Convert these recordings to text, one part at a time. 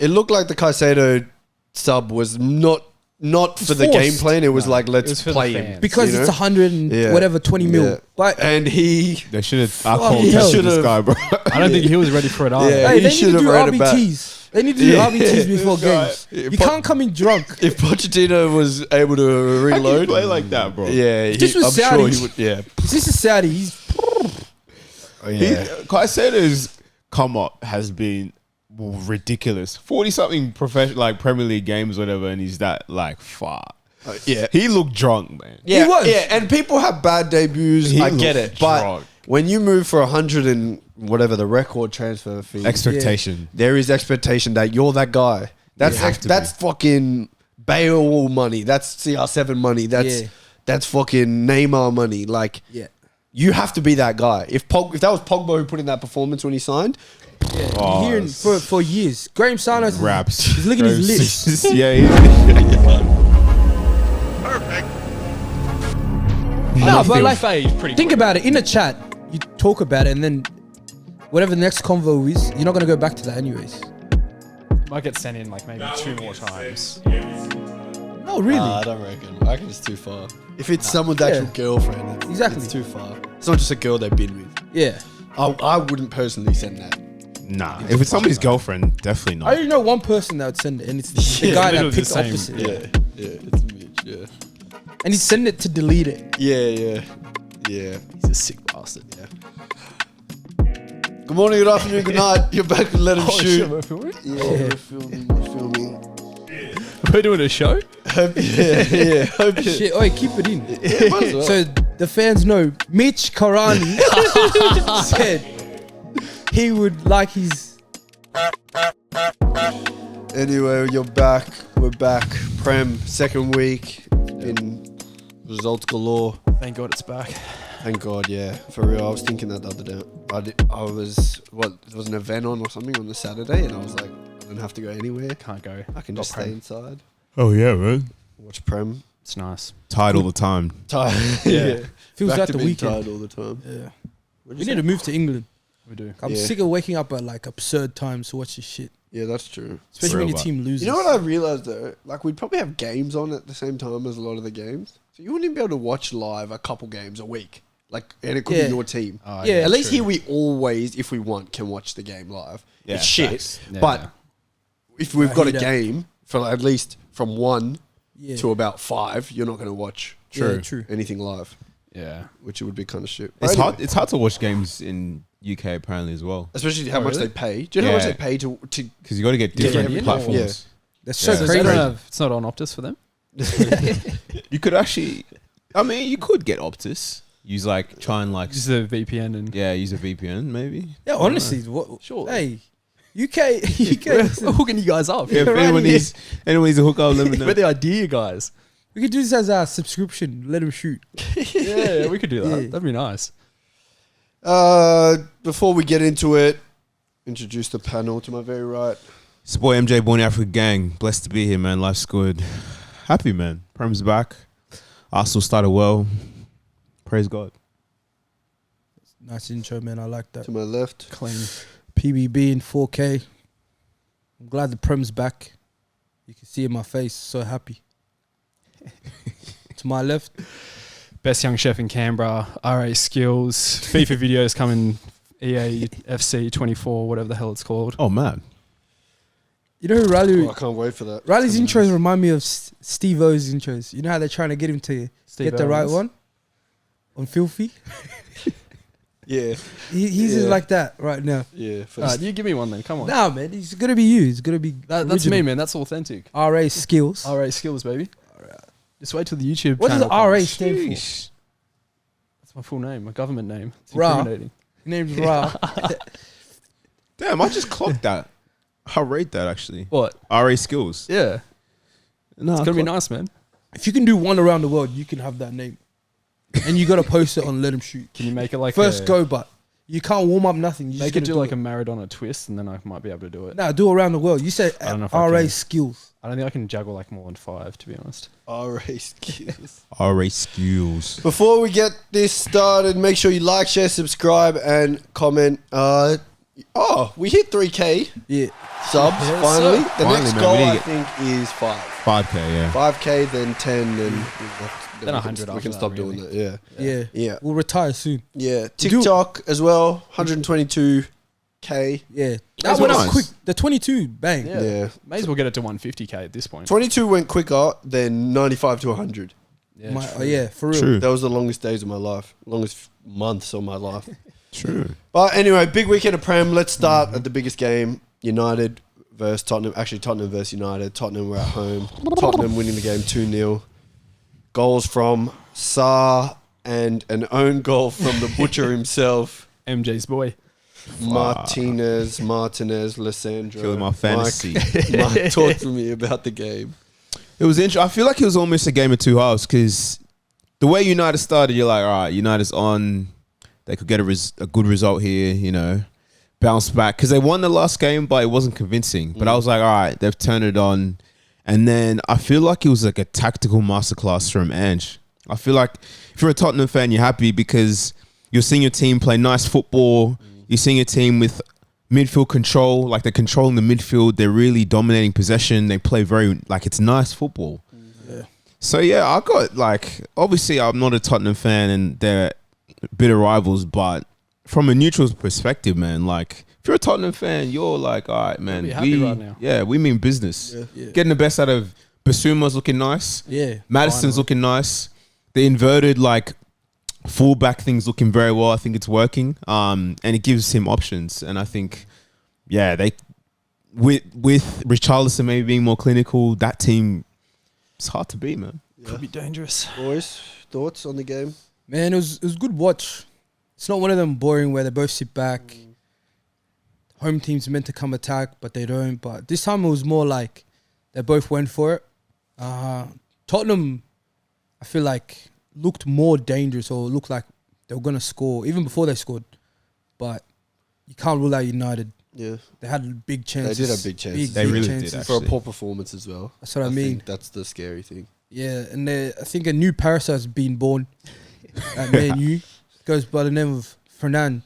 It looked like the Caicedo sub was not for the game plan. It was like, let's play him. Because it's 100 and whatever, 20 mil. Yeah. But and they should have. this guy, bro. I don't think he was ready for it either. Yeah, hey, they need to do ran it back. RBTs. They need to do RBTs before games. You can't come in drunk. If Pochettino was able to reload, How can you play like that, bro? Yeah, This was I'm Saudi. sure he would. Yeah, This is Saudi. He's Caicedo's come up has been ridiculous. 40-something professional, like Premier League games, whatever, and he's that like far. yeah. He looked drunk, man. Yeah, He was. yeah, and people have bad debuts. He I get looked it, but drunk. when you move for 100 and whatever the record transfer fee, Expectation. there is expectation that you're that guy. That's that's fucking Bale money. That's CR7 money. That's fucking Neymar money. Like, you have to be that guy. If that was Pogba who put in that performance when he signed, you're hearing for years. Graham Sanos Raps. He's licking his lips. Perfect. No, but like, pretty think about it. In a chat, you talk about it, and then whatever the next convo is, you're not going to go back to that anyways. Might get sent in like maybe 2 more times. No, really. I don't reckon. I reckon it's too far. If it's someone's actual girlfriend, it's too far. It's not just a girl they've been with. Yeah. I wouldn't personally send that. Nah, if it's somebody's girlfriend, definitely not. I only know one person that would send it, and it's the guy that literally picked the same. opposite. Yeah, it's Mitch. Yeah, And he'd send it to delete it. yeah. He's a sick bastard. Yeah. Good morning, good afternoon, good night. You're back to Let Him Shoot. We're filming? We're filming. We're doing a show? Hope you. Shit, oi, keep it in. Yeah, might as well. So the fans know Mitch Karani said he would like his. Anyway, you're back. We're back. Prem, second week in results galore. Thank God it's back. Thank God, yeah. For real, I was thinking that the other day. There was an event on or something on the Saturday, and I was like, I don't have to go anywhere. Can't go. I can just stay inside, Oh yeah, man. watch Prem. It's nice. Tired all the time. Tired. Yeah. Feels Back like to the being weekend. tired all the time. Yeah. We need to move to England. We do. I'm Yeah. sick of waking up at like absurd times to watch this shit. Yeah, that's true. Especially when real, your team loses. You know what I realized though? Like, we'd probably have games on at the same time as a lot of the games, so you wouldn't even be able to watch live a couple games a week. Like, and it could Yeah. be your team. Yeah, At least true. here we always, if we want, can watch the game live. Yeah, It's shit, facts. Yeah. but if we've I got a hear that. game for at least from 1 Yeah. to about 5, you're not going to watch Yeah, true. anything live, Yeah. which it would be kind of shit. It's But hard. anyway, It's hard to watch games in UK apparently as well, especially how much really? they pay. Do you know how much Yeah. they pay to because you got to get different Yeah. platforms. That's so Yeah. So crazy. they don't have, it's not on Optus for them? You could actually, I mean, you could get Optus. Use like try and like Just a VPN and... use a VPN maybe. Yeah, honestly, what? Sure. Hey, UK. We're hooking you guys up. Yeah, if right anyone here. needs a hookup, let me know. We're the idea guys. We could do this as our subscription. Let him shoot. Yeah, we could do that. Yeah. That'd be nice. Before we get into it, introduce the panel to my very right. It's boy MJ, Born Africa Gang. Blessed to be here, man. Life's good. Happy, man. Prem's back. Arsenal started well. Praise God. Nice intro, man. I like that. To my left, Clean. PBB in 4K. I'm glad the Prem's back. You can see in my face, so happy. To my left, Best young chef in Canberra. RA skills. FIFA videos coming. EA FC 24, whatever the hell it's called. Oh, man. you know who Riley? oh, I can't wait for that. Riley's intros remind me of Steve O's intros. You know how they're trying to get him to Steve get the right Owens. one on Filthy. Yeah, He's just like that right now. yeah. For Alright, you give me one then. Come on. Nah, man, he's gonna be you. He's gonna be. That's original. me, man. That's authentic. RA skills. RA skills, baby. Just wait till the YouTube What does channel RA comes. stand for? Sheesh. That's my full name, my government name. It's Ra. incriminating. Name's Ra. Damn, I just clocked that. I rate that actually. What? RA skills. Yeah. No, It's going to be nice, man. If you can do one around the world, you can have that name, and you gotta post it on Let Him Shoot. Can you make it like First a, go, but you can't warm up nothing. You Make just it gotta do like a Maradona twist, and then I might be able to do it. Nah, do around the world. You said I don't know if I RA can. skills. I don't think I can juggle like more than 5, to be honest. RA skills. RA skills. Before we get this started, make sure you like, share, subscribe, and comment. Oh, we hit 3K Yeah. subs Yeah, finally. sir. The next Finally, man, goal, we need I to think, is 5. 5K, yeah. 5K, then 10, then Then 100 We after can that, stop really. doing that. Yeah. Yeah. Yeah. We'll retire soon. Yeah. TikTok as well, 122K. Yeah. That's That went nice. up quick. The 22, bang. Yeah. May as well get it to 150k at this point. 22 went quicker than 95 to 100. Yeah, Yeah, for real. True. That was the longest days of my life, longest months of my life. True. But anyway, big weekend of Prem. Let's start at the biggest game. United versus Tottenham. Actually, Tottenham versus United. Tottenham were at home. Tottenham winning the game 2-0. Goals from Sarr and an own goal from the butcher himself. MJ's boy. Martinez, Lissandro. Killing my fantasy. Mike, talk to me about the game. It was interesting. I feel like it was almost a game of two halves because the way United started, you're like, all right, United's on. They could get a good result here, you know, bounce back. Because they won the last game, but it wasn't convincing. But I was like, all right, they've turned it on. And then I feel like it was like a tactical masterclass from Ange. I feel like if you're a Tottenham fan, you're happy because you're seeing your team play nice football. You're seeing a team with midfield control, like they're controlling the midfield. They're really dominating possession. They play very, like, it's nice football. Yeah. So, yeah, I got, like, obviously I'm not a Tottenham fan and they're bitter rivals, but from a neutral perspective, man, like, if you're a Tottenham fan, you're like, all right, man. You'll be happy right now. Yeah, we mean business. Yeah. Getting the best out of Basuma's looking nice. Yeah. Madison's Finally. looking nice. The inverted, like, fullback thing's looking very well. I think it's working. And it gives him options. And I think, yeah, they with Richarlison maybe being more clinical, that team, it's hard to beat, man. Could be dangerous. Boys, thoughts on the game? Man, it was a good watch. It's not one of them boring where they both sit back. Home team's meant to come attack, but they don't. But this time it was more like they both went for it. Tottenham, I feel like, looked more dangerous or looked like they were going to score even before they scored. But you can't rule out United. Yeah. They had big chances. They did have big chances. They really did, chances. actually. For a poor performance as well. That's what I mean. think that's the scary thing. Yeah, and I think a new parasite's been born at Man U. Goes by the name of Fernand.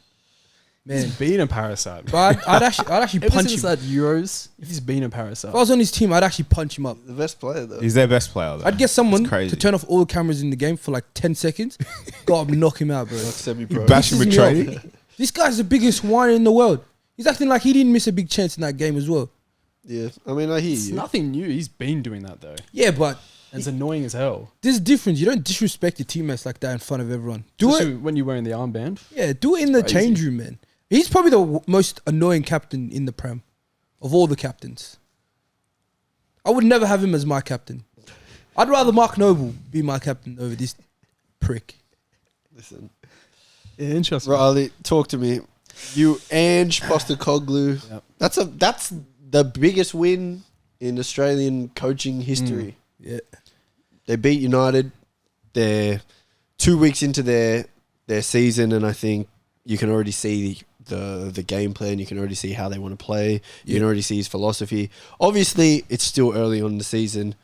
Man, He's been a parasite. but I'd actually Ever punch since him. that Euros, he's been a parasite. If I was on his team, I'd actually punch him up. The best player, though. He's their best player, though. I'd get someone It's crazy. to turn off all the cameras in the game for like 10 seconds. Go up and knock him out, bro. Like semi-pro. Bash him with Pisses me trading. This guy's the biggest whiner in the world. He's acting like he didn't miss a big chance in that game as well. Yeah, I mean, I hear It's you. nothing new. He's been doing that though. Yeah, but And it's annoying as hell. there's a difference. You don't disrespect your teammates like that in front of everyone. Do Especially it. when you're wearing the armband. Yeah, do it in the Crazy. change room, man. He's probably the most annoying captain in the Prem of all the captains. I would never have him as my captain. I'd rather Mark Noble be my captain over this prick. Listen. Yeah, interesting. Riley, talk to me. You Ange Postecoglu. Yep. That's the biggest win in Australian coaching history. Yeah. They beat United. They're 2 weeks into their season, and I think you can already see the game plan. You can already see how they want to play. You can already see his philosophy. Obviously, it's still early on in the season.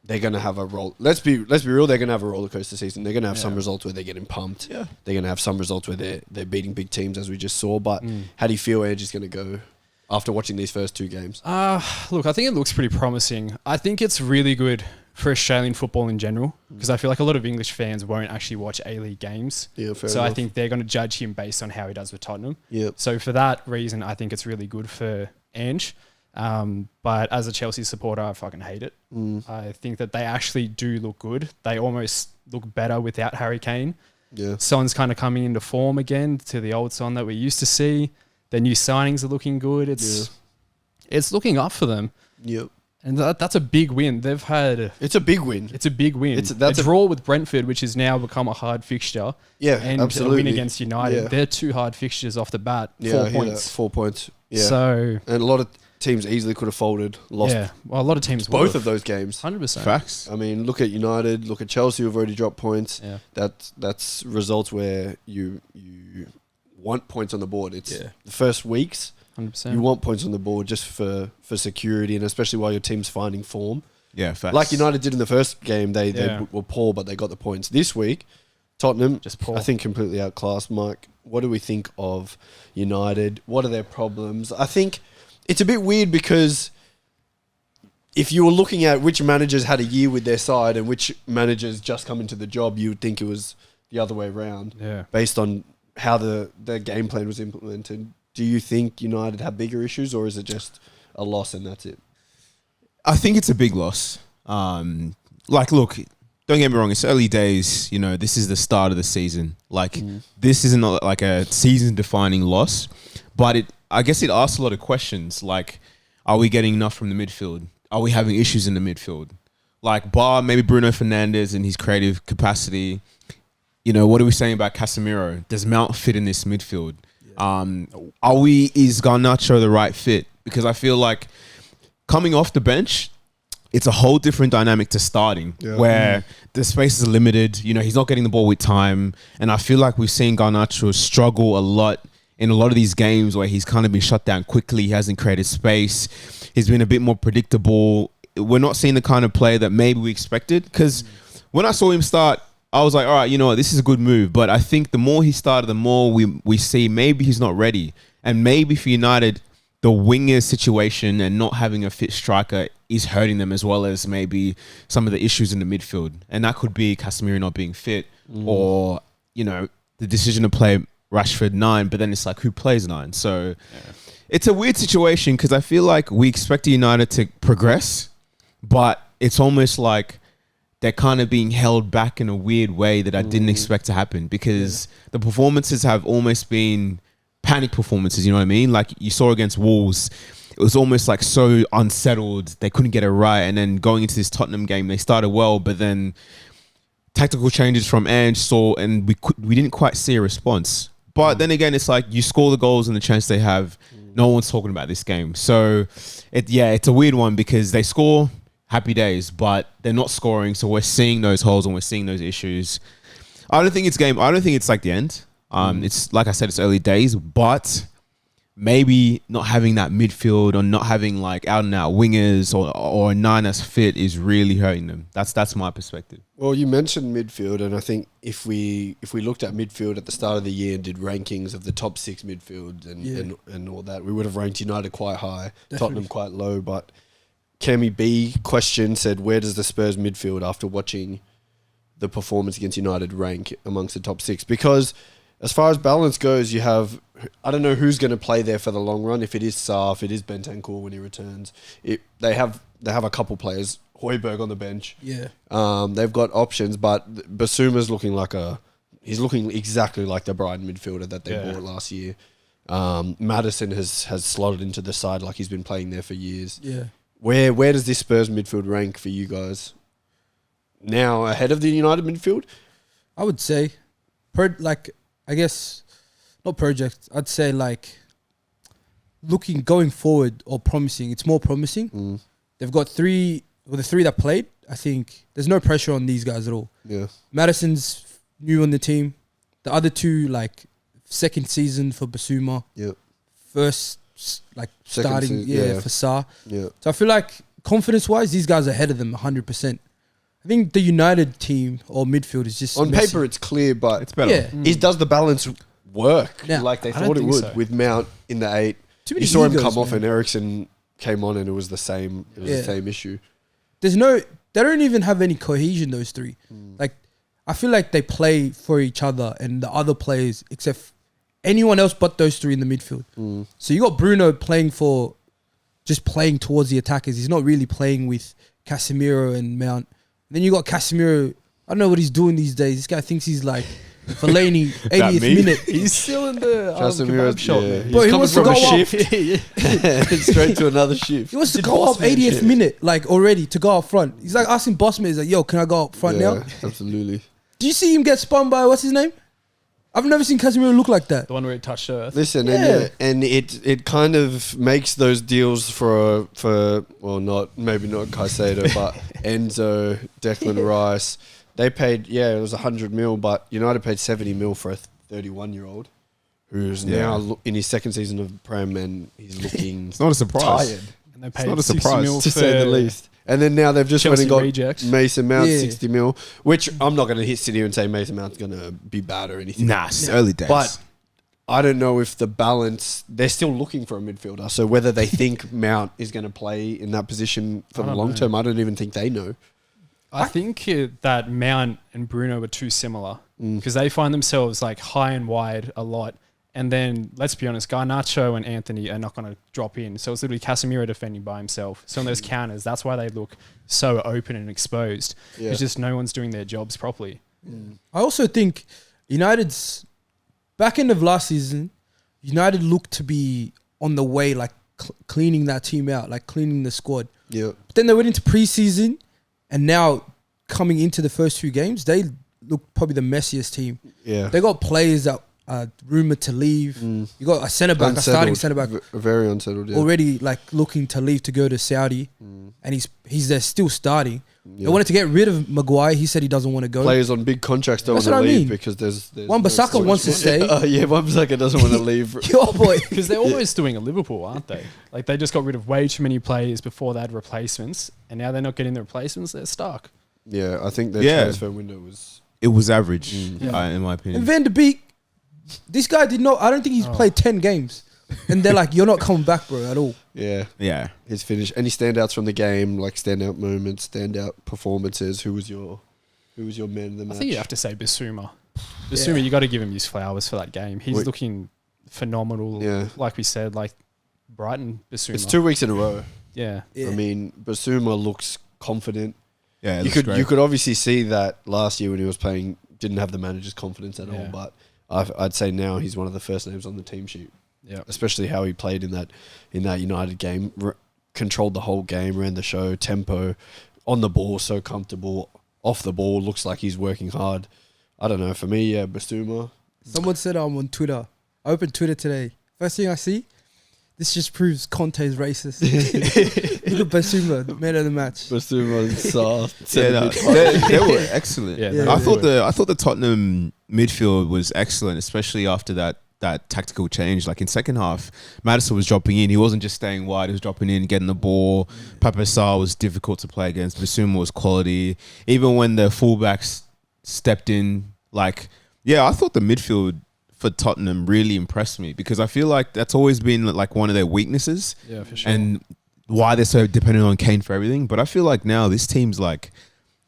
They're gonna have a roll. Let's be real. They're gonna have a roller coaster season. They're gonna have some results where they're getting pumped. Yeah. They're gonna have some results where they're beating big teams, as we just saw. But how do you feel Ange is gonna go after watching these first 2 games? Look, I think it looks pretty promising. I think it's really good for Australian football in general because I feel like a lot of English fans won't actually watch A-League games. Yeah, fair So I enough. think they're going to judge him based on how he does with Tottenham. Yep. So for that reason, I think it's really good for Ange. But as a Chelsea supporter, I fucking hate it. I think that they actually do look good. They almost look better without Harry Kane. Yeah. Son's kind of coming into form again to the old Son that we used to see. Their new signings are looking good. It's looking up for them. Yep. And that's a big win. They've had... It's a big win. It's a big win. That's a draw with Brentford, which has now become a hard fixture. Yeah, and absolutely. a win against United. Yeah. They're 2 hard fixtures off the bat. Yeah, 4 I hear points. that. 4 points. Yeah. So, And a lot of teams easily could have folded, lost yeah. Well, a lot of teams both would've. of those games. 100%. Facts. I mean, look at United, look at Chelsea, who've already dropped points. Yeah. That's results where you want points on the board. It's Yeah. the first weeks. 100%. You want points on the board just for security, and especially while your team's finding form. Yeah, facts. Like United did in the first game, they Yeah. were poor, but they got the points. This week, Tottenham, Just poor. I think completely outclassed. Mike, what do we think of United? What are their problems? I think it's a bit weird because if you were looking at which managers had a year with their side and which managers just come into the job, you would think it was the other way around. Yeah. Based on how the game plan was implemented. Do you think United have bigger issues, or is it just a loss and that's it? I think it's a big loss. Look, don't get me wrong. It's early days. You know, this is the start of the season. This isn't like a season-defining loss, but I guess it asks a lot of questions. Like, are we getting enough from the midfield? Are we having issues in the midfield? Like, bar maybe Bruno Fernandes and his creative capacity. You know, what are we saying about Casemiro? Does Mount fit in this midfield? Is Garnacho the right fit? Because I feel like coming off the bench, it's a whole different dynamic to starting, where the space is limited. You know, he's not getting the ball with time. And I feel like we've seen Garnacho struggle a lot in a lot of these games where he's kind of been shut down quickly. He hasn't created space. He's been a bit more predictable. We're not seeing the kind of play that maybe we expected. Because when I saw him start, I was like, all right, you know what, this is a good move. But I think the more he started, the more we see maybe he's not ready. And maybe for United, the winger situation and not having a fit striker is hurting them, as well as maybe some of the issues in the midfield. And that could be Casemiro not being fit or, you know, the decision to play Rashford 9, but then it's like, who plays 9? So it's a weird situation because I feel like we expect United to progress, but it's almost like they're kind of being held back in a weird way that I didn't expect to happen, because the performances have almost been panic performances, you know what I mean? Like you saw against Wolves, it was almost like so unsettled. They couldn't get it right. And then going into this Tottenham game, they started well, but then tactical changes from Ange and we didn't quite see a response. But then again, it's like you score the goals and the chance they have, no one's talking about this game. So it's a weird one because they score, happy days, but they're not scoring. So we're seeing those holes and we're seeing those issues. I don't think it's like the end. It's like I said, it's early days, but maybe not having that midfield or not having like out and out wingers or a 9 that's fit is really hurting them. That's my perspective. Well, you mentioned midfield, and I think if we looked at midfield at the start of the year and did rankings of the top 6 midfields and all that, we would have ranked United quite high, Tottenham quite low. But Cammy B said, where does the Spurs midfield, after watching the performance against United, rank amongst the top 6? Because as far as balance goes, you have, I don't know who's going to play there for the long run. If it is Sarr, if it is Bentancur when he returns, they have a couple players. Højbjerg on the bench. Yeah. They've got options, but Basuma's looking he's looking exactly like the Brighton midfielder that they bought last year. Maddison has slotted into the side like he's been playing there for years. Yeah. Where does this Spurs midfield rank for you guys? Now ahead of the United midfield? I would say, I guess, not project. I'd say going forward or promising. It's more promising. They've got the 3 that played. I think there's no pressure on these guys at all. Yeah. Madison's new on the team. The other 2, second season for Basuma. Yeah. First, starting for Sarr. Yeah. So I feel like confidence-wise, these guys are ahead of them 100%. I think the United team or midfield is just on paper it's clear, but it's better. Yeah. Does the balance work like they thought it would with Mount in the 8? You saw him come off and Eriksen came on and it was the same. It was the same issue. They don't even have any cohesion, those 3. I feel like they play for each other and the other players, except anyone else but those 3 in the midfield. So you got Bruno playing towards the attackers. He's not really playing with Casemiro and Mount. And then you got Casemiro. I don't know what he's doing these days. This guy thinks he's like Fellaini, 80th minute. He's still in the kebab shop. Yeah. Bro, he wants to go up. Straight to another shift. He wants to go up 80th minute, already, to go up front. He's asking Bossman, he's like, yo, can I go up front now? Absolutely. Do you see him get spun by, what's his name? I've never seen Casemiro look like that. The one where it touched earth. Listen, and it kind of makes those deals for maybe not Caicedo, but Enzo, Declan Rice. They paid, it was 100 mil, but United paid 70 mil for a 31-year-old who's now in his second season of Prem, and he's looking it's not a surprise. Tired. And they paid 60 mil to say the least. And then now they've just Chelsea went and got reject. Mason Mount, 60 mil, which I'm not going to hit City and say Mason Mount's going to be bad or anything. Nah, it's early days. But I don't know if the balance, they're still looking for a midfielder. So whether they think Mount is going to play in that position for the long term, I don't even think they know. I think that Mount and Bruno are too similar because they find themselves like high and wide a lot. And then, let's be honest, Garnacho and Anthony are not going to drop in. So it's literally Casemiro defending by himself. So on those counters, that's why they look so open and exposed. Yeah. It's just no one's doing their jobs properly. I also think United's back end of last season, United looked to be on the way, like cleaning that team out, like cleaning the squad. Yeah. But then they went into preseason, and now coming into the first few games, they look probably the messiest team. Yeah. They got players that are rumored to leave. You got a centre back, a starting centre back, very unsettled. Yeah. already like looking to leave to go to Saudi, and he's there still starting. They wanted to get rid of Maguire. He said he doesn't want to go. Players on big contracts don't want That's to what I leave mean. because there's Wan-Bissaka wants to stay. Yeah, Wan-Bissaka doesn't want to leave. Your boy. Because they're almost doing a Liverpool, aren't they? Like they just got rid of way too many players before they had replacements, and now they're not getting the replacements. They're stuck. Yeah, I think their transfer window was... it was average, in my opinion. And Van de Beek, this guy did not. I don't think he's played 10 games, and they're like, "You're not coming back, bro, at all." Yeah. Yeah. His finish. Any standouts from the game, like standout moments, standout performances? Who was your man of the match? I think you have to say Bissouma. Bissouma, you got to give him his flowers for that game. He's looking phenomenal. Yeah. Like we said, like Brighton, Bissouma. It's 2 weeks in a row. Yeah. I mean, Basuma looks confident. Yeah, You could obviously see that last year when he was playing, didn't have the manager's confidence at all. But I'd say now he's one of the first names on the team sheet. Yeah. Especially how he played in that United game, controlled the whole game, ran the show, tempo, on the ball, so comfortable. Off the ball, looks like he's working hard. I don't know. For me, yeah, Basuma. Someone said I'm on Twitter. I opened Twitter today. First thing I see, this just proves Conte's racist. Look at Basuma, man of the match. Basuma, soft. They were excellent. Yeah, I thought the Tottenham midfield was excellent, especially after that tactical change. Like in second half, Maddison was dropping in. He wasn't just staying wide. He was dropping in, getting the ball. Papa Sarr was difficult to play against. Basuma was quality. Even when the fullbacks stepped in, I thought the midfield for Tottenham really impressed me because I feel like that's always been like one of their weaknesses. Yeah, for sure. And why they're so dependent on Kane for everything. But I feel like now this team's like,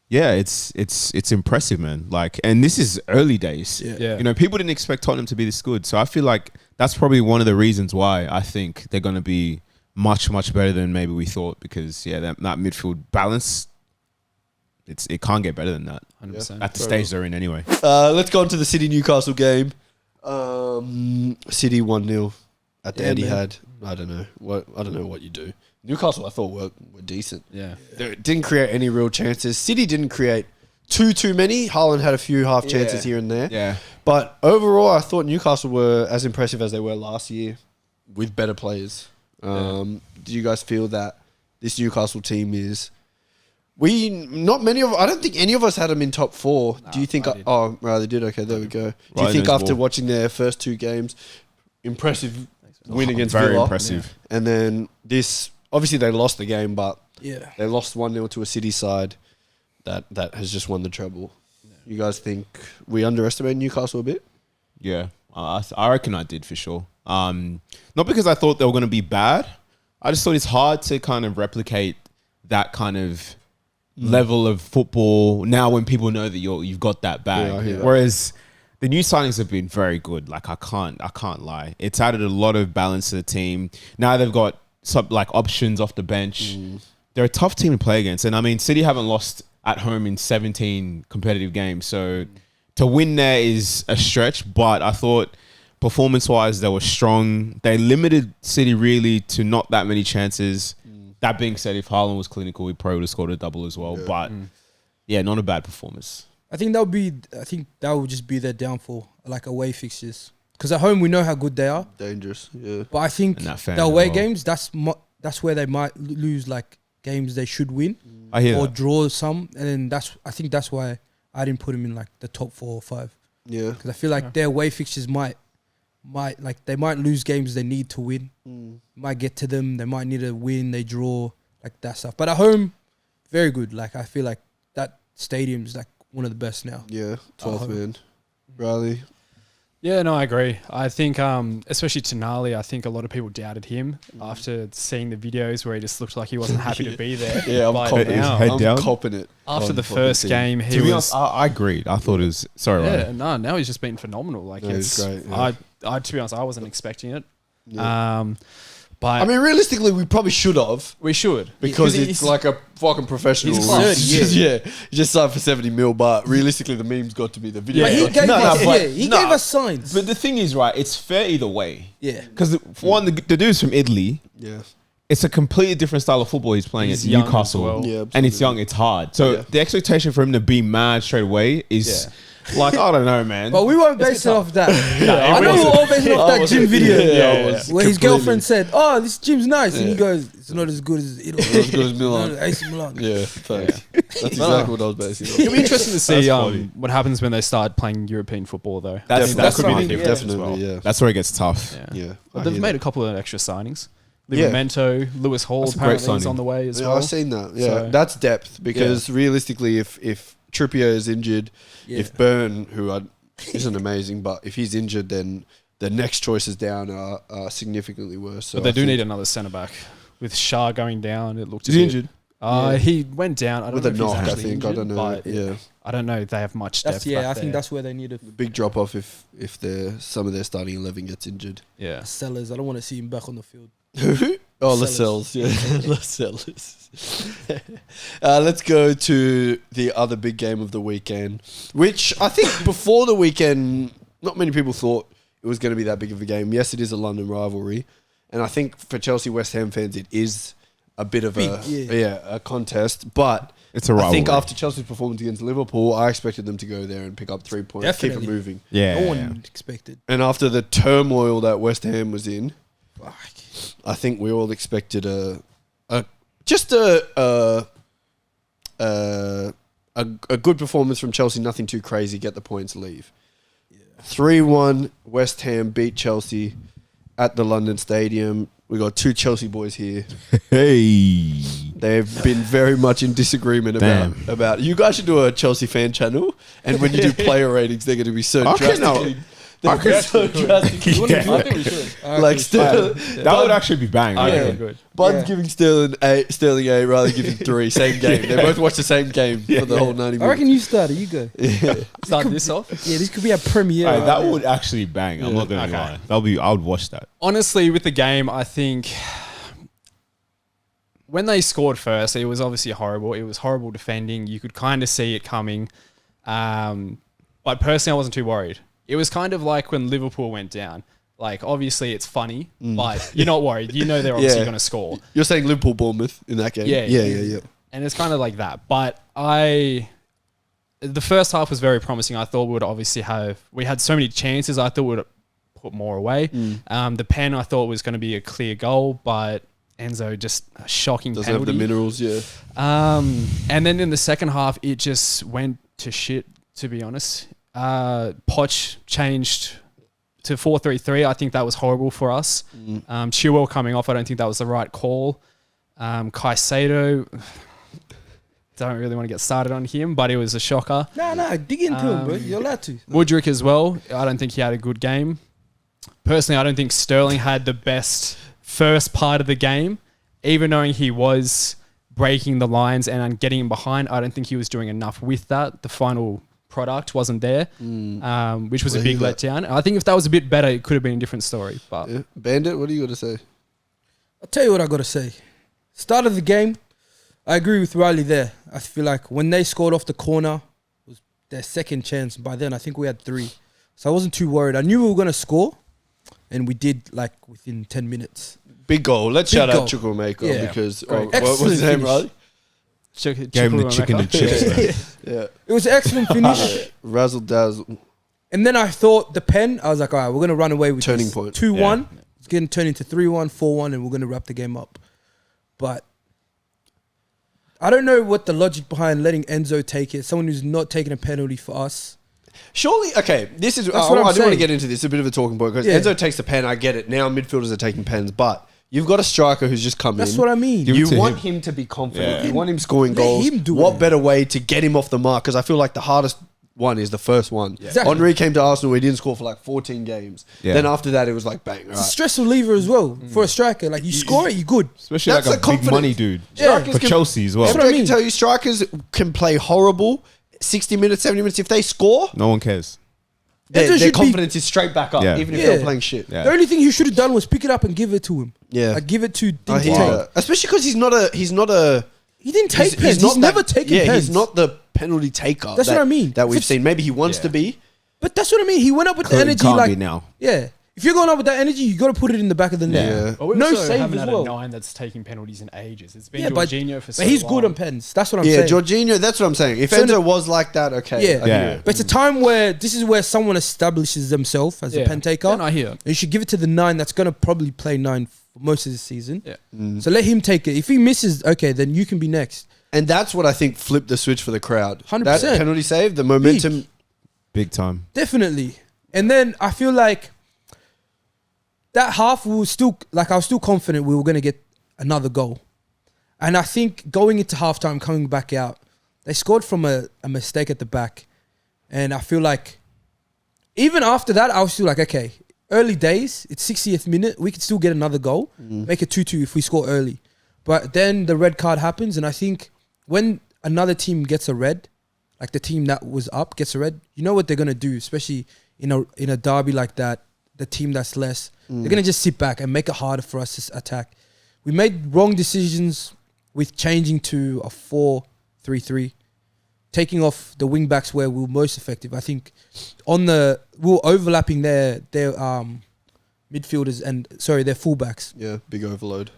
it's impressive, man. Like, and this is early days. Yeah. You know, people didn't expect Tottenham to be this good. So I feel like that's probably one of the reasons why I think they're going to be much, much better than maybe we thought because, that midfield balance, it can't get better than that. 100%. At the stage they're in anyway. Let's go on to the City-Newcastle game. City 1-0 at the Etihad. I don't know what you do. Newcastle, I thought were decent. Yeah. They didn't create any real chances. City didn't create too many. Haaland had a few half chances here and there. Yeah. But overall, I thought Newcastle were as impressive as they were last year with better players. Do you guys feel that this Newcastle team is... I don't think any of us had them in top 4. Do you think... they did. Okay, there we go. Do you think after watching their first 2 games, impressive win against Villa? Very impressive. And then this... Obviously, they lost the game, but they lost 1-0 to a City side that has just won the treble. Yeah. You guys think we underestimated Newcastle a bit? Yeah, I reckon I did for sure. Not because I thought they were going to be bad. I just thought it's hard to kind of replicate that kind of level of football now when people know that you've got that bag. Yeah, Whereas the new signings have been very good. Like I can't lie. It's added a lot of balance to the team. Now they've got some options off the bench. They're a tough team to play against. And I mean, City haven't lost at home in 17 competitive games. So to win there is a stretch, but I thought performance-wise, they were strong. They limited City really to not that many chances. That being said, if Haaland was clinical, he probably would have scored a double as well. But not a bad performance. I think that would just be their downfall, like away fixtures. Because at home we know how good they are. Dangerous, yeah. But I think the away games, that's where they might lose games they should win. I hear or that. draw some, and then I think that's why I didn't put them in the top 4 or 5. Yeah, because I feel like their away fixtures might lose games they need to win. Might get to them. They might need a win. They draw that stuff. But at home, very good. Like I feel like that stadium's like one of the best now. Yeah, 12th man. Riley. Yeah, no, I agree. I think, especially Tonali, I think a lot of people doubted him after seeing the videos where he just looked like he wasn't happy to be there. Yeah, I'm But copping now, Head down. I'm copping it. after on the fucking first team. game, he To be was. honest, I agreed. I thought it was sorry. Yeah, Ryan. no, now he's just been phenomenal. Like No, he's it's great, yeah. I to be honest, I wasn't expecting it. Yeah. But I mean, realistically, we probably should have we should because he's- it's like a fucking professional. He's class. Yeah, he just signed for 70 mil, but realistically, the meme's got to be the video. But he got to gave No, no, us, but- he no. gave us signs. But the thing is, right? It's fair either way. Yeah. Because for one, the dude's from Italy. yeah. It's a completely different style of football he's playing He's at young Newcastle. as well. Yeah, and it's absolutely. young, it's hard. So Yeah. the expectation for him to be mad straight away is like, I don't know, man. But we weren't basing it off that. I know everyone we were all basing off that was- gym video yeah, I was where his completely- girlfriend said, "Oh, this gym's nice," and he Yeah. goes, "It's not as good as Italy. Not as good as Milan. No, AC Milan." Yeah, thanks. That's exactly what I was basing it It'll on. be interesting to see That's funny. what happens when they start playing European football, though. that's Definitely. could be Something, the yeah. difference as Definitely, well. yeah. That's where it gets tough. Yeah. Yeah. But I they've hear made that. a couple of extra signings. Yeah. Livramento, Lewis Hall That's a great apparently is signing. on the way as Yeah, well. I've seen that. Yeah, So- that's depth because realistically, if Trippier is injured, Yeah. if Byrne, isn't amazing, but if he's injured, then the next choices down are significantly worse. So But they I do think need another centre back. With Shah going down, it looked. Is he injured? Yeah. He went down. I don't with know a if knock. he's I actually think I injured, don't know. but Yeah, I don't know. If they have much depth. That's yeah. back I think there. that's where they need the big drop off if some of their starting 11 gets injured. Yeah. sellers. I don't want to see him back on the field. Oh, Lascelles. Lascelles, yeah, Lascelles. Let's go to the other big game of the weekend, which I think before the weekend, not many people thought it was going to be that big of a game. Yes, it is a London rivalry, and I think for Chelsea West Ham fans, it is a bit of a contest. But It's a I rivalry. think after Chelsea's performance against Liverpool, I expected them to go there and pick up 3 points, keep Definitely. it moving. Yeah. No one expected. And after the turmoil that West Ham was in, Fuck. I think we all expected a good performance from Chelsea. Nothing too crazy. Get the points, leave. 3-1. West Ham beat Chelsea at the London Stadium. We got two Chelsea boys here. Hey. They've been very much in disagreement Damn. about. You guys should do a Chelsea fan channel, and when you do player ratings, they're going to be so Okay, no. drastically. They're gonna be so drastically. Yeah. I think we should. Like Sterling, That would actually be bang. I right? think we're good. Bud's Yeah. giving Sterling A, Riley giving 3. Same game. They both watch the same game for the whole 90 I minutes. reckon you started. You go. Start this off. Yeah, this could be a premiere. Hey, that would actually bang. I'm not gonna Okay. lie. I would watch that. Honestly, with the game, I think when they scored first, it was obviously horrible. It was horrible defending. You could kind of see it coming. But personally, I wasn't too worried. It was kind of like when Liverpool went down. Like, obviously, it's funny, but you're not worried. You know they're obviously Yeah. going to score. You're saying Liverpool Bournemouth in that game? Yeah. Yeah. And it's kind of like that. But the first half was very promising. I thought we had so many chances. I thought we'd put more away. The pen I thought was going to be a clear goal, but Enzo just a shocking Doesn't have penalty. the minerals, yeah. And then in the second half, it just went to shit, to be honest. Poch changed to 4-3-3. I think that was horrible for us. Chilwell coming off, I don't think that was the right call. Caicedo, don't really want to get started on him, but it was a shocker. Nah, dig into him, bro. You're allowed to. Mudryk as well. I don't think he had a good game. Personally, I don't think Sterling had the best first part of the game. Even knowing he was breaking the lines and getting him behind, I don't think he was doing enough with that. The final product wasn't there, which was a Well, big he got- letdown. I think if that was a bit better, it could have been a different story. But Yeah. Bandit, what do you got to say? I'll tell you what I got to say. Start of the game, I agree with Riley there. I feel like when they scored off the corner, it was their second chance. By then, I think we had 3. So I wasn't too worried. I knew we were going to score, and we did like within 10 minutes. Big goal. Let's Big shout out goal. Chukwuemeka Yeah. because Great. what was his Excellent name, Riley? Gave him the chicken and chips. Yeah. It was an excellent finish. Razzle dazzle. And then I thought the pen, I was like, all right, we're going to run away with Turning this. point. 2-1. It's going to turn into 3-1, 4-1, and we're going to wrap the game up. But I don't know what the logic behind letting Enzo take it. Someone who's not taking a penalty for us. Surely, okay, this is. That's what I'm I do want to saying. get into this. A bit of a talking point because Yeah. Enzo takes the pen. I get it. Now midfielders are taking pens, but You've got a striker who's just come in. That's what I mean. Give it You to want him. him to be confident. Yeah. You want him scoring Let goals. him do What it. better way to get him off the mark? Because I feel like the hardest one is the first one. Exactly. Henri came to Arsenal. He didn't score for like 14 games. Yeah. Then after that, it was like bang. All It's a right. stress reliever as well for a striker. Like you score it, you good. Especially That's like a a big confidence. money dude. Yeah. For Chelsea as well. That's what I I mean. can tell you, strikers can play horrible. 60 minutes, 70 minutes. If they score, No one cares. Enzo their should be- confidence is straight back up, Yeah. even if Yeah. they're playing shit. Yeah. The only thing he should have done was pick it up and give it to him. Yeah. Like give it to I Ding hear Tay. that. Especially because he's not a. He didn't take pens. He's not never that- taken yeah, pens. he's not the penalty taker. That's what I mean. That we've If it's- seen. Maybe he wants Yeah. to be. But that's what I mean. He went up with the Can't energy be like now. yeah. If you're going up with that energy, you got to put it in the back of the net. Yeah. But we No also save haven't as had well. a 9 that's taking penalties in ages. It's been Yeah, but Jorginho for so But he's long. good on pens. That's what I'm Yeah, saying. Jorginho. That's what I'm saying. If So Enzo was like that, okay. Yeah. I hear Yeah. it. But it's a time where this is where someone establishes themselves as a Yeah. pen taker. Then I hear. And you should give it to the 9 that's going to probably play 9 for most of the season. Yeah. So let him take it. If he misses, okay, then you can be next. And that's what I think flipped the switch for the crowd. 100%. That penalty save, the momentum. Big time. Definitely. And then I feel like that half we were still like I was still confident we were going to get another goal. And I think going into halftime, coming back out, they scored from a mistake at the back. And I feel like even after that, I was still like, okay, early days, it's 60th minute, we could still get another goal, make it 2-2 if we score early. But then the red card happens, and I think when another team gets a red, like the team that was up gets a red, you know what they're gonna do, especially in a derby like that, the team that's less, they're gonna just sit back and make it harder for us to attack. We made wrong decisions with changing to a 4-3-3, taking off the wing backs where we were most effective. I think we were overlapping their midfielders and their fullbacks. Yeah, big overload.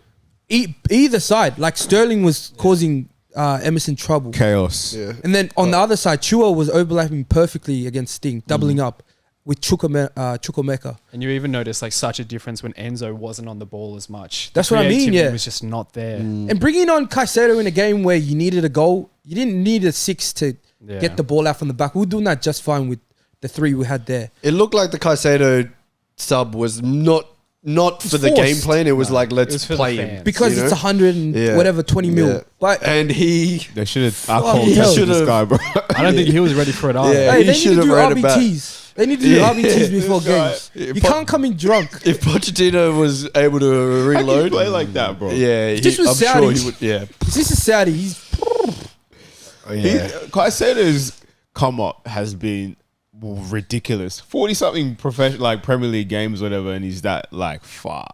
Either side, like Sterling was causing Emerson trouble. Chaos. Yeah. And then on the other side, Chua was overlapping perfectly against Sting, doubling up with Chukwuemeka. And you even notice like such a difference when Enzo wasn't on the ball as much. That's The what I mean, creativity yeah. was just not there. And bringing on Caicedo in a game where you needed a goal, you didn't need a 6 to Yeah. get the ball out from the back. We were doing that just fine with the 3 we had there. It looked like the Caicedo sub was not for the forced. game plan. It was like, It let's was for the play him. fans. Because you it's know? 100 and Yeah. whatever, 20 mil. Yeah. But And he... They should have Fucking alcohol hell. tested this Should've- guy, bro. I don't think he was ready for it either. Yeah. hey, he they need should to have do ran it back. RBTs. They need to do Yeah. RBTs before This games. guy- You can't come in drunk. If Pochettino was able to How can you reload... play like that, bro? Yeah, This was I'm sure Saudi. he would... Yeah. This is Saudi. He's Caicedo's come up has been ridiculous. 40-something professional, like Premier League games, whatever, and he's that like far.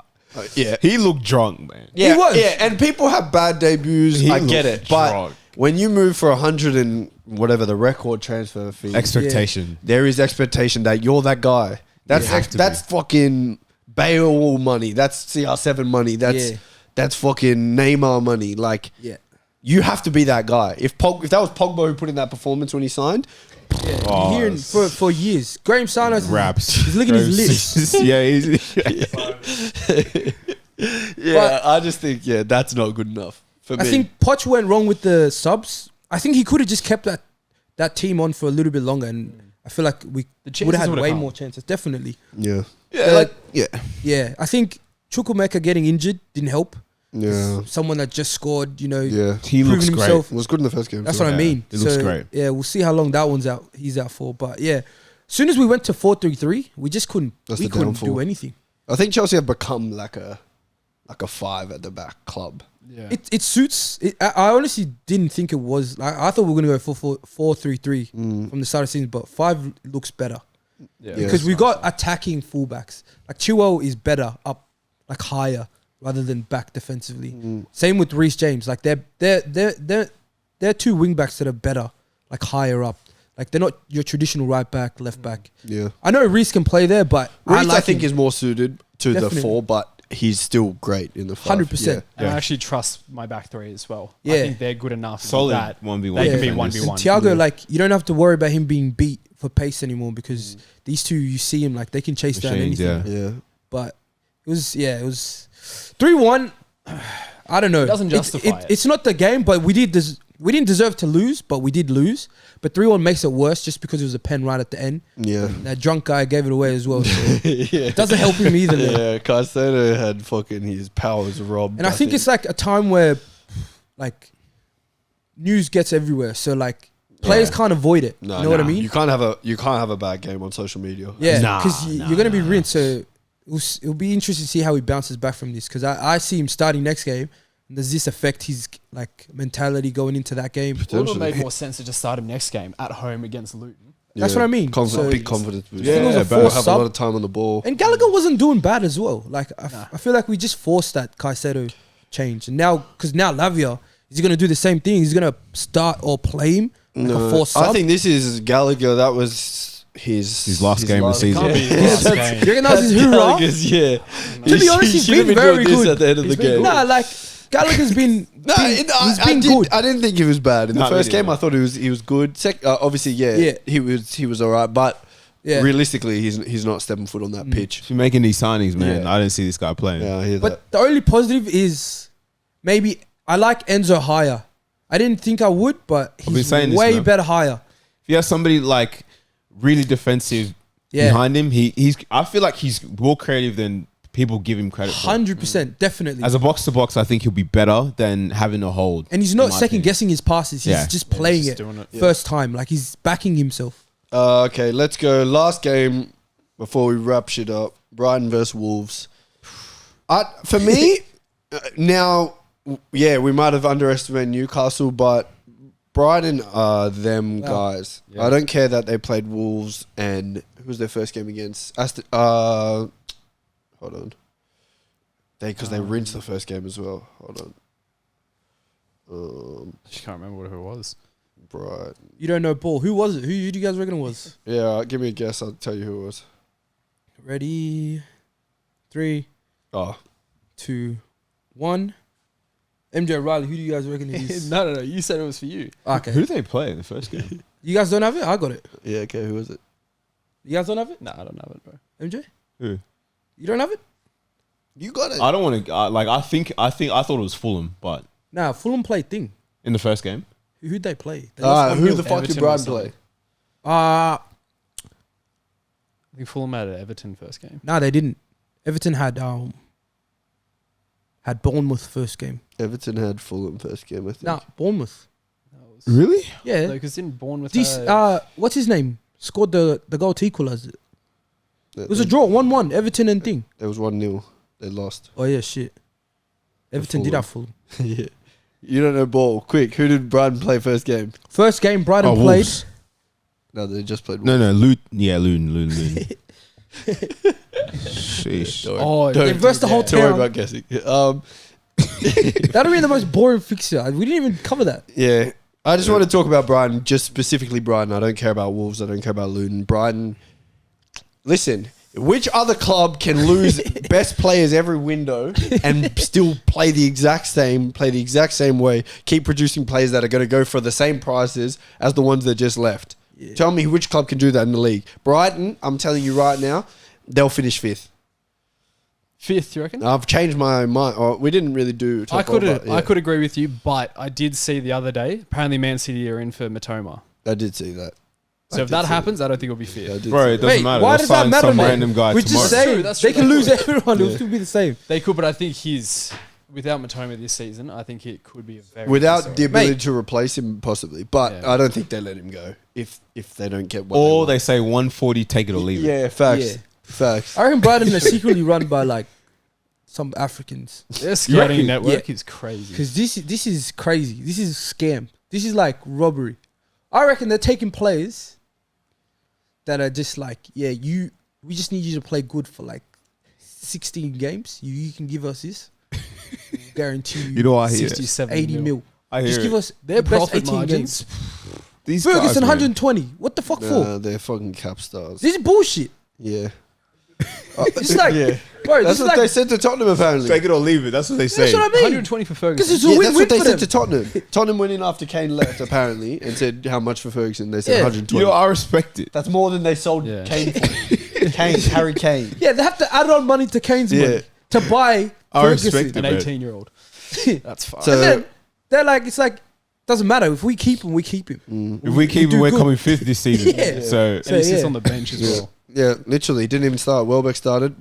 Yeah. He looked drunk, man. Yeah, He was. yeah, and people have bad debuts. He I get looked it, but drunk. when you move for 100 and whatever the record transfer fee, Expectation. there is expectation that you're that guy. That's have to that's fucking Bale money. That's CR7 money. That's Yeah. that's fucking Neymar money. Like yeah. you have to be that guy. If that was Pogba who put in that performance when he signed, Oh, Hearing for years. Graham Sanos raps. He's licking his lips. Yeah, he's yeah, I just think that's not good enough for me. I think Poch went wrong with the subs. I think he could have just kept that team on for a little bit longer, and I feel like we chances would have had would've way come. more chances. Definitely. yeah, Yeah. Yeah. I think Chukwuemeka getting injured didn't help. yeah, Someone that just scored, yeah. he looks proven great. himself. It was good in the first game. That's too. what I mean. it looks great. Yeah, we'll see how long that one's out. He's out for. But yeah, as soon as we went to 4-3-3, we just couldn't. That's we the couldn't downfall. do anything. I think Chelsea have become like a 5 at the back club. Yeah. It suits. I honestly didn't think it was. Like, I thought we were gonna go for 4-3-3 from the start of the season, but 5 looks better Yeah. because we got attacking fullbacks. Like Chilwell is better up, like higher rather than back defensively. Same with Reece James. Like they're 2 wing backs that are better, like higher up. Like they're not your traditional right back, left back. Yeah, I know Reece can play there, but Reece, I I think him. is more suited to Definitely. the 4, but he's still great in the 5. 100%. And I actually trust my back 3 as well. Yeah. I think they're good enough. Solid that 1v1. They can be defenders. 1v1. Thiago, like you don't have to worry about him being beat for pace anymore because these 2, you see him like they can chase down Machines, anything. yeah. Yeah, But it was 3-1. I don't know. It doesn't justify it. It's not the game, but we did we didn't deserve to lose, but we did lose. But 3-1 makes it worse just because it was a pen right at the end. Yeah. That drunk guy gave it away as well. So Yeah. it doesn't help him either. Man. Yeah, Caicedo had fucking his powers robbed. And I think it's like a time where like news gets everywhere. So like players can't avoid it. No, you know what I mean? You can't have a bad game on social media. Yeah, Nah, because you're going to be rinsed. So it'll be interesting to see how he bounces back from this. Because I see him starting next game. And does this affect his like mentality going into that game? It would have made more sense to just start him next game at home against Luton. That's what I mean. Big confidence boost. I think it was a He'll forced have a sub. lot of time on the ball. And Gallagher wasn't doing bad as well. Like I feel like we just forced that Caicedo change. And now, because now Lavia is he going to do the same thing? He's going to start or play him like a forced sub. I think this is Gallagher. That was his last game of the season. Can't be his last game. You reckon that was his hoorah? Gallagher's, yeah. To be honest, he's been very good. At the end of the game. Nah, like Gallagher's been. He's been good. I didn't think he was bad in the No, first me neither. game. I thought he was good. Obviously, he was all right, but realistically, he's not stepping foot on that pitch. If you're making these signings, man, Yeah. I didn't see this guy playing. Yeah, I hear that. But the only positive is maybe I like Enzo higher. I didn't think I would, but been he's saying this, way man. better higher. If you have somebody like really defensive behind him, I feel like he's more creative than people give him credit for. 100%, definitely. As a box to box, I think he'll be better than having a hold. And he's not second guessing his passes. He's Yeah. just playing just it doing it. first time. Like he's backing himself. Okay, let's go. Last game before we wrap shit up. Brighton versus Wolves. For me, now, we might have underestimated Newcastle, but Brighton are them guys. Yeah. I don't care that they played Wolves and who was their first game against? Hold on. Because they rinsed the first game as well. Hold on. I just can't remember who it was. Brighton. You don't know ball. Who was it? Who do you guys reckon it was? Yeah, give me a guess. I'll tell you who it was. Ready? 3, Oh, 2, 1. MJ Riley. Who do you guys reckon it is? No. You said it was for you. Okay. Who did they play in the first game? You guys don't have it? I got it. yeah. Okay, who was it? You guys don't have it? No, I don't know it, bro. MJ? Who? You don't have it? You got it. I don't want to. I thought it was Fulham, but Nah, Fulham played thing. in the first game, Who'd they play? They lost Who 1-0. the fuck did Everton Brighton or play? I think Fulham had Everton first game. Nah, they didn't. Everton had Bournemouth first game. Everton had Fulham first game, I think. Nah, Bournemouth. really? Yeah. Because didn't Bournemouth This had- what's his name? Scored the goal to equalize it. It was a draw, 1-1. Everton and thing. There was 1-0. They lost. Oh yeah, shit. Everton did Fulham. have Fulham. Yeah. You don't know ball. Quick, who did Brighton play first game? First game Brighton played. Wolves. No, they just played. No, Luton. Yeah, Luton. Sheesh. Oh, They versed the whole Don't worry town. about guessing. That'd be the most boring fixture. We didn't even cover that. Yeah. I just want to talk about Brighton, just specifically Brighton. I don't care about Wolves. I don't care about Luton. Brighton. Listen, which other club can lose best players every window and still play the exact same way, keep producing players that are going to go for the same prices as the ones that just left? Yeah. Tell me which club can do that in the league. Brighton, I'm telling you right now, they'll finish fifth. Fifth, you reckon? I've changed my mind. Oh, we didn't really do top I could four, but yeah. I could agree with you, but I did see the other day. Apparently, Man City are in for Matoma. I did see that. So if that happens, I don't think it'll be fifth. Yeah, I did Bro, see it that. doesn't Wait, matter. why They'll does that sign matter, some man? random guy We're tomorrow. just saying That's they true, can that's lose everyone. It'll Yeah. still be the same. They could, but I think without Matoma this season, I think it could be a very Without good the story. ability to replace him, possibly. But Yeah. I don't think they let him go if they don't get what Or they they say 140, take it or want. leave it. Yeah, facts. Yeah. Facts. I reckon Brighton are secretly run by like some Africans. Their scouting reckon? network is crazy. Because this is crazy. This is a scam. This is like robbery. I reckon they're taking players that are just like, we just need you to play good for like 16 games. You can give us this. We'll guarantee you, You know, I hear 60, it. 70 80 mil. I hear Just it. give us Their the best profit 18 margins. games. These guys, Ferguson man. 120. What the fuck for? Nah, they're fucking cap stars. This is bullshit. Yeah. It's like, Yeah. bro, That's this is what like, they said to Tottenham, apparently. Take it or leave it. That's what they say. that's what I mean. 120 for Ferguson. Because it's a Yeah, that's win-win what they for said them. to Tottenham. Tottenham went in after Kane left, apparently, and said how much for Ferguson. They said Yeah. 120. You know, I respect it. That's more than they sold Yeah. Kane for. Harry Kane. Yeah, they have to add on money to Kane's Yeah. money to buy I Ferguson. respect it. An man. 18-year-old. That's fine. So- And then they're like, it's like Doesn't matter. If we keep him, we keep him. If we keep him, we're coming 5th this season. Yeah. So And he sits on the bench as well. Yeah, literally didn't even start. Welbeck started.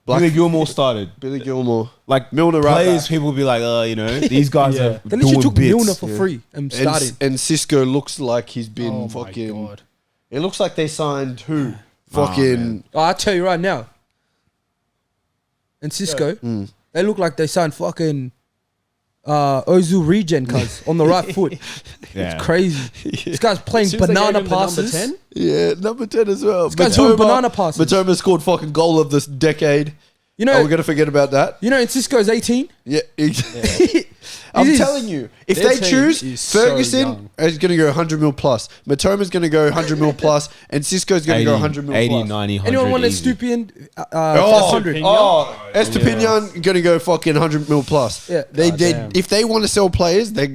Billy Gilmore started. Billy Gilmore. Like Milner right players, back. people will be like, these guys are They literally doing took bits. Milner for free and started. And Cisco looks like he's been Oh my fucking. God. It looks like they signed who? Oh, Fucking. Oh, I'll tell you right now. And Cisco, they look like they signed fucking Ozil regen cuz on the right foot. Yeah. It's crazy. This guy's playing As soon as they banana gave him the number passes. 10, Yeah, number 10 as well. This guy's doing banana passes. Matoma scored fucking goal of this decade. You Are we know, going to forget about that? in Cisco's 18. Yeah. It I'm is. telling you, if Their they team choose, is so Ferguson young. is going to go 100 mil plus. Matoma's going to go 100 mil plus. And Cisco's going to go 100 mil 80, plus. 90, 100. Anyone want a easy. Stupian Oh, 500? Estepinian going to go fucking 100 mil plus. Yeah. They damn. if they want to sell players, they're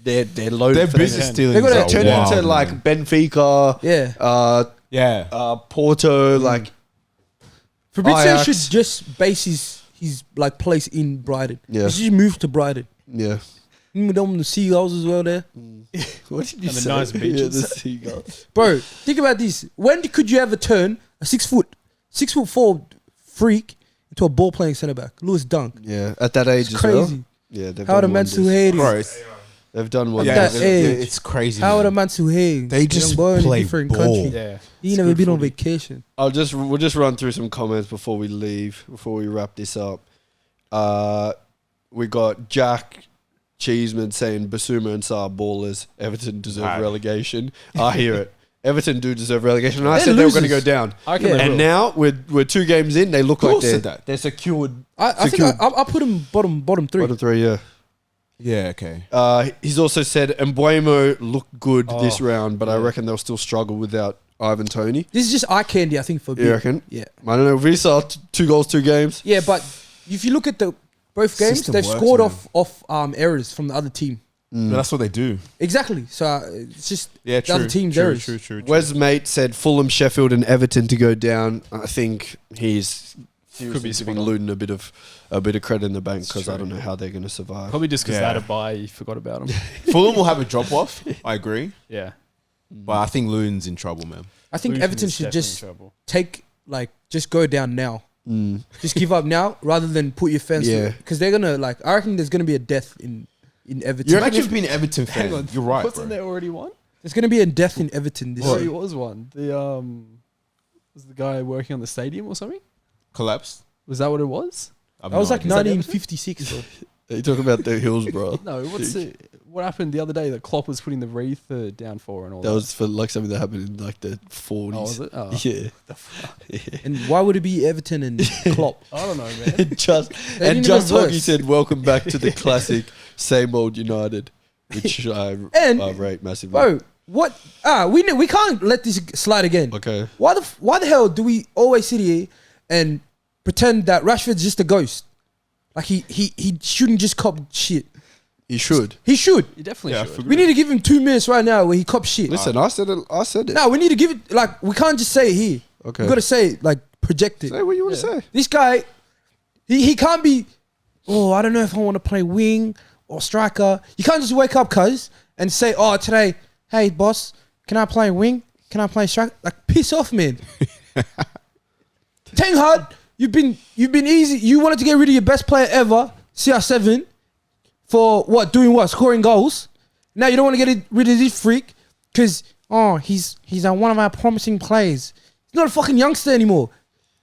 loaded. Their for business that. dealings They gotta are Turn wild, into like man. Benfica, Yeah. Yeah. Porto, like Fabrizio Ajax. should just base his like place in Brighton. Yeah. He should move to Brighton. yeah. With them the seagulls as well there. What did you And the say? nice Yeah, beaches. the seagulls. Bro, think about this. When could you ever turn a 6'4" freak into a ball playing centre back? Lewis Dunk. Yeah, at that age It's as well. crazy. Yeah, they've How would a done man wonders. to hate Bro, it? it's, They've done At wonders. that age. it's crazy. How would a man. man to hate? They just in a play different ball. country. Yeah. He It's never good been on footy. vacation. We'll just run through some comments before we leave, before we wrap this up. We got Jack Cheeseman saying Basuma and Saar ballers. Everton deserve Right. relegation. I hear it. Everton do deserve relegation. And I They're said they were going to go losers. down. I reckon Yeah. they And will. now we're 2 games in. They look Who like else said that? they're secured. I think Secured. I put him bottom three. Bottom 3, yeah. Yeah, okay. He's also said Mbuemo looked good Oh, this round, but I yeah. reckon they'll still struggle without Ivan Toney. This is just eye candy, I think, for You me. reckon? Yeah. I don't know. Visa, 2 goals, 2 games. Yeah, but if you look at both games, System they've works, scored man. off errors from the other team. But that's what they do. Exactly. So it's just Yeah, the other team's true, errors. true. Wes Mate said Fulham, Sheffield, and Everton to go down. I think he's seriously be giving spot on. Luton a bit of credit in the bank It's because I true. don't know how they're going to survive. Probably just because Yeah. they had a buy, you forgot about them. Fulham will have a drop off. I agree. Yeah. But I think Luton's in trouble, man. I think Luton Everton is should definitely just in trouble. just go down now. Mm. Just give up now rather than put your fans. Yeah. Because they're gonna I reckon there's gonna be a death in Everton. You reckon you've been an Everton fan? Hang on. You're right, Wasn't bro. there already one? There's gonna be a death in Everton this There year. already was one. The was the guy working on the stadium or something? Collapsed? Was that what it was? I've That was no like idea. 1956. bro. Are you talking about the Hills, bro? No, what happened the other day that Klopp was putting the wreath down for and all that? That was for like something that happened in like the 40s. Oh, was it? Oh. Yeah. And why would it be Everton and Klopp? I don't know, man. And just They and didn't just even Hoggy verse. said, "Welcome back to the classic same old United," which I rate massively. Bro, what? We can't let this slide again. Okay. Why the hell do we always sit here and pretend that Rashford's just a ghost? Like he shouldn't just cop shit. He should. He should. You definitely Yeah, I should. forgot. We need to give him 2 minutes right now where he cops shit. Listen, I said it. I said it. No, we need to give it like we can't just say it here. Okay. We got to say it like project it. Say what you want to say. This guy, he can't be. Oh, I don't know if I want to play wing or striker. You can't just wake up, cuz, and say, "Oh, today, hey boss, can I play wing? Can I play striker?" Like, piss off, man. Ten Hag, you've been easy. You wanted to get rid of your best player ever, CR7, for what? Doing what? Scoring goals. Now you don't want to get rid of this freak because he's one of our promising players. He's not a fucking youngster anymore.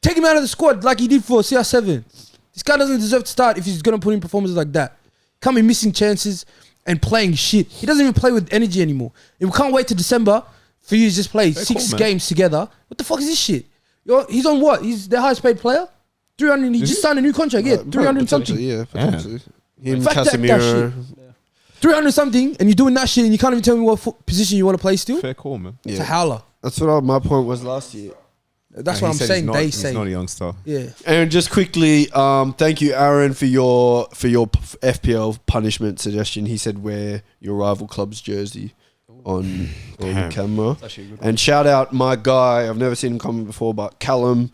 Take him out of the squad like he did for CR7. This guy doesn't deserve to start if he's gonna put in performances like that. Can't be missing chances and playing shit. He doesn't even play with energy anymore. If we can't wait to December for you to just play six man. games together, what the fuck is this shit? He's on what? He's the highest paid player. 300. He just signed a new contract. Yeah, 300 something. Yeah, potentially. Him, Fuck that Casemiro. 300 something, and you're doing that shit, and you can't even tell me what position you want to play still. Fair call, man. It's a Yeah, howler. that's what my point was last year. That's Yeah, what he I'm said saying. he's not- They he's say, not a youngster. yeah. And just quickly, thank you, Aaron, for your FPL punishment suggestion. He said wear your rival club's jersey on Damn. camera. That's actually a good one. And shout out my guy. I've never seen him comment before, but Callum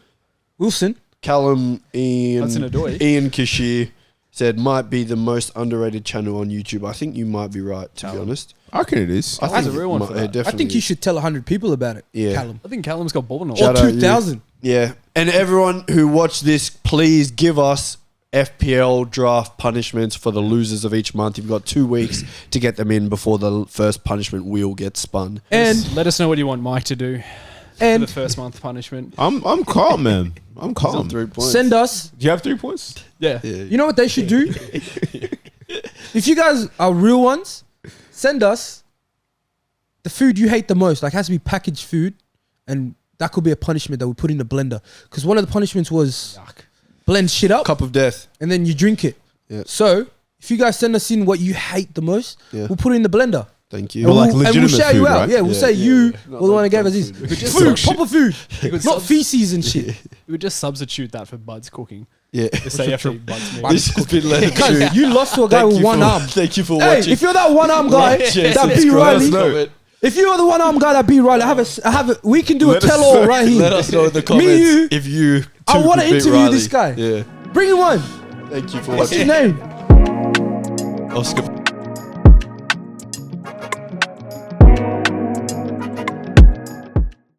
Wilson. Ian Hudson-Odoi. Ian Kishir. said might be the most underrated channel on YouTube. I think you might be right, to be honest. I reckon it is. I That's think a real one it for might- that. I think you should tell 100 people about it. Yeah. Callum. I think Callum's got ball Or knowledge. Shout out you. 2,000. Yeah. And everyone who watched this, please give us FPL draft punishments for the losers of each month. You've got 2 weeks to get them in before the first punishment wheel gets spun. And Let us know what you want Mike to do for and the first month punishment. I'm calm, man. I'm He's on calm. 3 points. send us. Do you have 3 points? Yeah. Yeah. You know what they should do? If you guys are real ones, send us the food you hate the most. Like, it has to be packaged food, and that could be a punishment that we put in the blender. Because one of the punishments was Yuck. blend shit up Cup of death. and then you drink it. Yeah. So if you guys send us in what you hate the most, Yeah. we'll put it in the blender. Thank And you. Well, like and we'll legitimate shout you food, out. right? Yeah, we'll Yeah, say yeah, you yeah. were Not the one like that gave us dog this. food. Just Food, some proper food. could Not sub- feces and shit. We would just substitute that for Bud's cooking. Yeah. Just say actually Bud's meal. This has been Leonard Because Shoot. you lost to a guy Thank with you one for- arm. Thank you for Hey, watching. if you're that one arm guy share, that beat subscribe, Riley, comment. if you're the one arm guy that beat Riley, I have a. We can do a Let us tell all know. right here. Let us know in the comments you, if you. I too want to could beat interview Riley. this guy. Yeah. Bring him on. Thank you for What's his watching. name? Oscar.